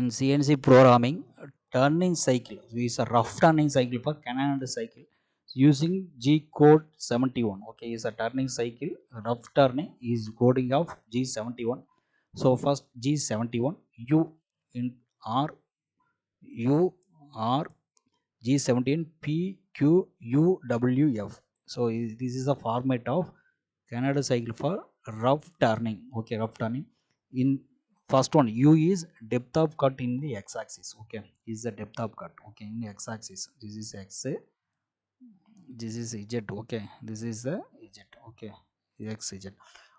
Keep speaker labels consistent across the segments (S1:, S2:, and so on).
S1: In CNC programming, turning cycle is a rough turning cycle for Canada cycle using G code 71. Okay, is a turning cycle, rough turning is coding of G71. So first G71 U in R U R G17 P Q U W F. So this is the format of Canada cycle for rough turning. Okay, rough turning. In first one, U is depth of cut in the x-axis. Okay, is the depth of cut. Okay, in the x-axis. This is x. This is z. Okay, this is the z. Okay, x z.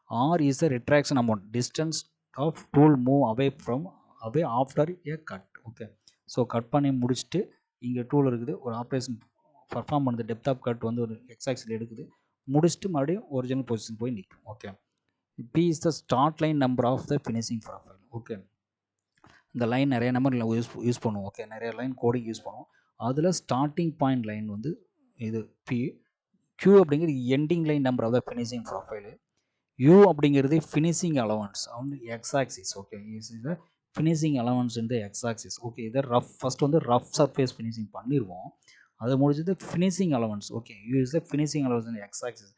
S1: R is the retraction amount, distance of tool move away after a cut. Okay, so cut பண்ணி முடிச்சுட்டு இங்கே tool இருக்குது, ஒரு operation perform பண்ணுது, depth of cut வந்து ஒரு எக்ஸாக்ஸில் எடுக்குது, முடிச்சுட்டு மறுபடியும் ஒரிஜினல் பொசிஷன் போய் நிற்கும். Okay, P is the start line number of the finishing profile. Okay, இந்த லைன் நிறைய நம்பர் யூஸ் பண்ணுவோம். ஓகே, நிறைய லைன் கோடிங் யூஸ் பண்ணுவோம். அதில் ஸ்டார்டிங் பாயிண்ட் லைன் வந்து இது P. Q அப்படிங்கிறது ending line number of the finishing profile. U அப்படிங்கிறது ஃபினிஷிங் அலவன்ஸ் வந்து X axis. Okay, is the finishing allowance இந்த எக்ஸ் ஆக்சிஸ். ஓகே, இதை ரஃப் ஃபஸ்ட் வந்து ரஃப் சர்ஃபேஸ் ஃபினிஷிங் பண்ணிடுவோம், அது முடிஞ்சது finishing allowance. Okay, U is the finishing allowance இந்த X axis,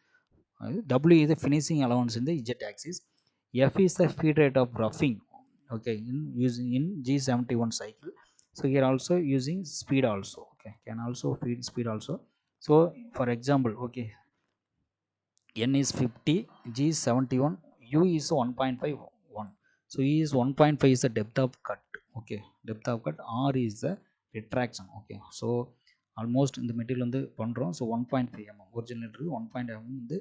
S1: W is the finishing allowance in the Z axis, F is the feed rate of roughing. Okay, in G71 cycle. So here also using speed also. Okay, can also feed speed also. So for example, okay, N is 50, G71, U is 1.51. So E is 1.5 is the depth of cut. Okay, depth of cut. R is the retraction. Okay, so almost இந்த material வந்து பண்ணுறோம். So 1.5 mm original இருக்குது, 1.5 mm வந்து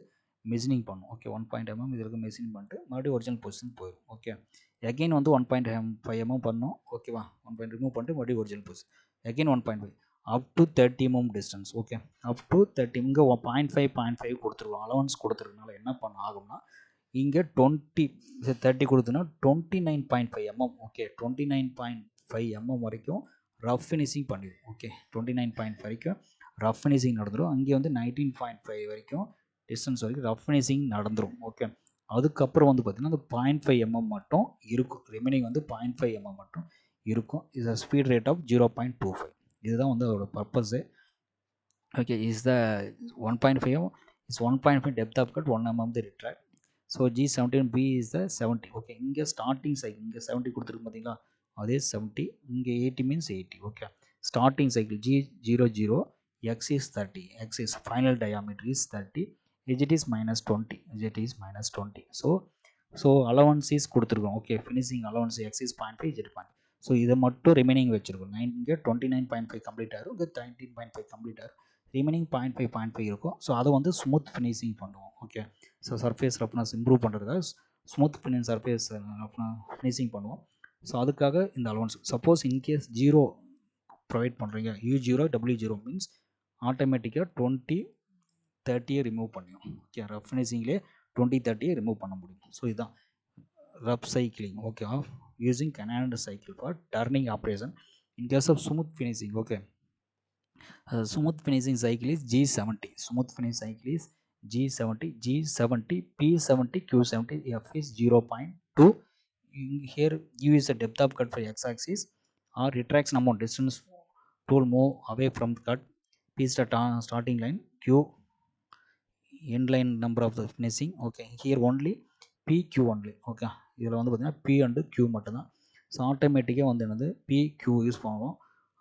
S1: machining பண்ணும். Okay, 1.5 mm இதற்கு machining பண்ணிட்டு மறுபடியும் original position போயிடும். ஓகே, அகெயின் வந்து 1.5 mm பண்ணோம். ஓகேவா, 1.5 ரிமூவ் பண்ணிட்டு மறுபடியும் original position, again 1.5 up to 30 mm distance. Okay, up to 30. இங்கே 0.5 கொடுத்துருவோம், அலவன்ஸ் கொடுத்துருக்கனால என்ன பண்ண ஆகும்னா இங்கே 30 கொடுத்தோன்னா 29.5 mm. ஓகே, 29.5 mm வரைக்கும் ரஃப் ஃபினிஷிங் பண்ணிடும். ஓகே, 29.5 வரைக்கும் ரஃப் ஃபினிஷிங் நடந்துடும். அங்கே வந்து 19.5 வரைக்கும் டிஸ்டன்ஸ் வரைக்கும் ரஃப் ஃபினிஷிங் நடந்துடும். ஓகே, அதுக்கப்புறம் வந்து பார்த்திங்கன்னா அந்த 0.5 mm மட்டும் இருக்கும், ரிமைனிங் வந்து 0.5 mm மட்டும் இருக்கும். இது ஸ்பீட் ரேட் ஆஃப் 0.25. இதுதான் வந்து அதோட purpose. Okay, is the 1.5 is 1.5 depth of cut 1 mm the retract. So G17B is the 70. Okay, இங்கே ஸ்டார்டிங் சைக்கிள் இங்கே 70 கொடுத்துருக்கு பார்த்தீங்களா, அதே 70, இங்கே 80 means 80. Okay, starting cycle G00, X is 30, X is final diameter is 30, Z is -20, Z is -20. So allowance is கொடுத்துருக்கோம். Okay, finishing allowance X is 0.5, Z 0.5. So இதை மட்டும் remaining வச்சுருக்கோம். இங்கே 29.5 கம்ப்ளீட் ஆகும், இங்கே 19.5 கம்ப்ளீட் ஆகும், ரிமைனிங் 0.5 இருக்கும். ஸோ அதை வந்து ஸ்மூத் ஃபினிஷிங் பண்ணுவோம். Okay, so surface roughness improve பண்ணுறதுக்காக ஸ்மூத் சர்ஃபேஸ் ஃபினிஷிங் பண்ணுவோம். ஸோ அதுக்காக இந்த அலவன்ஸ். சப்போஸ் இன்கேஸ் 0 ப்ரொவைட் பண்ணுறீங்க, U0 W0 மீன்ஸ் ஆட்டோமேட்டிக்காக 20-30 ரிமூவ் பண்ணிடும். ஓகே, ரஃப் ஃபினிஷிங்லேயே 20-30 ரிமூவ் பண்ண முடியும். ஸோ இதுதான் rough cycling. Okay, of using Canada cycle for turning operation. In case of smooth finishing, okay, smooth finishing cycle is G70. Smooth finish cycle is G70, G70, P70, Q70, F is 0.2. Here U is the depth of cut for x-axis, or retraction amount, distance tool move away from the cut. P is the starting line, Q end line number of the finishing. Okay, here only PQ only. Okay, இதில் வந்து பார்த்திங்கன்னா P and Q மட்டும்தான். So ஆட்டோமேட்டிக்காக வந்து என்னது PQ use பண்ணுவோம்,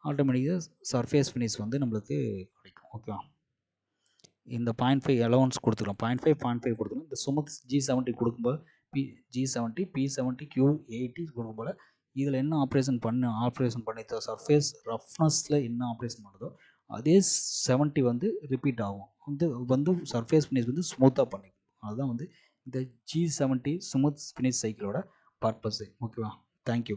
S1: ஆட்டோமேட்டிக்காக surface finish வந்து நம்மளுக்கு கிடைக்கும். ஓகே, இந்த 0.5 அலவன்ஸ் கொடுத்துக்கலாம், 0.5 கொடுத்துக்கலாம். இந்த சுமத் G70 கொடுக்கும்போது G70 P70 Q80 கொடுக்கும்போது இதில் என்ன ஆப்ரேஷன் பண்ணி சர்ஃபேஸ் ரஃப்னஸில் என்ன ஆப்ரேஷன் பண்ணுதோ அதே 70 வந்து ரிப்பீட் ஆகும், வந்து சர்ஃபேஸ் ஃபினிஷ் வந்து ஸ்மூத்தாக பண்ணிக்கும். அதுதான் வந்து இந்த G70 ஸ்மூத் ஃபினிஷ் சைக்கிளோட பர்பஸு. ஓகேவா, தேங்க்யூ.